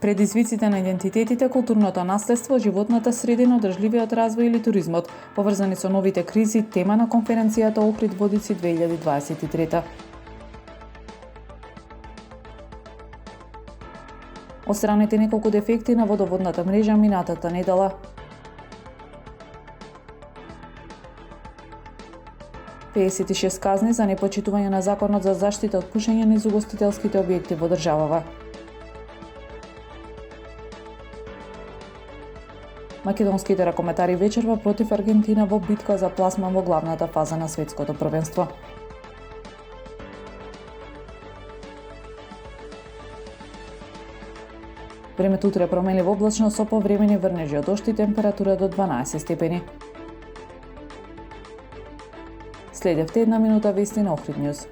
Предизвиците на идентитетите, културното наследство, животната средина, одржливиот развој или туризмот, поврзани со новите кризи, тема на конференцијата Охрид Водици 2023. Отстраните неколку дефекти на водоводната мрежа минатата недела. Пеесет и шест казни за непочитување на законот за заштита од пушење низ угостителските објекти во државава. Македонските ракометари вечерва против Аргентина во битка за пласман во главната фаза на светското првенство. Времето утре променливо облачно со повремени врнежи од дожд и температура до 12 степени. Следевте една минута вести на Охрид Ньюс.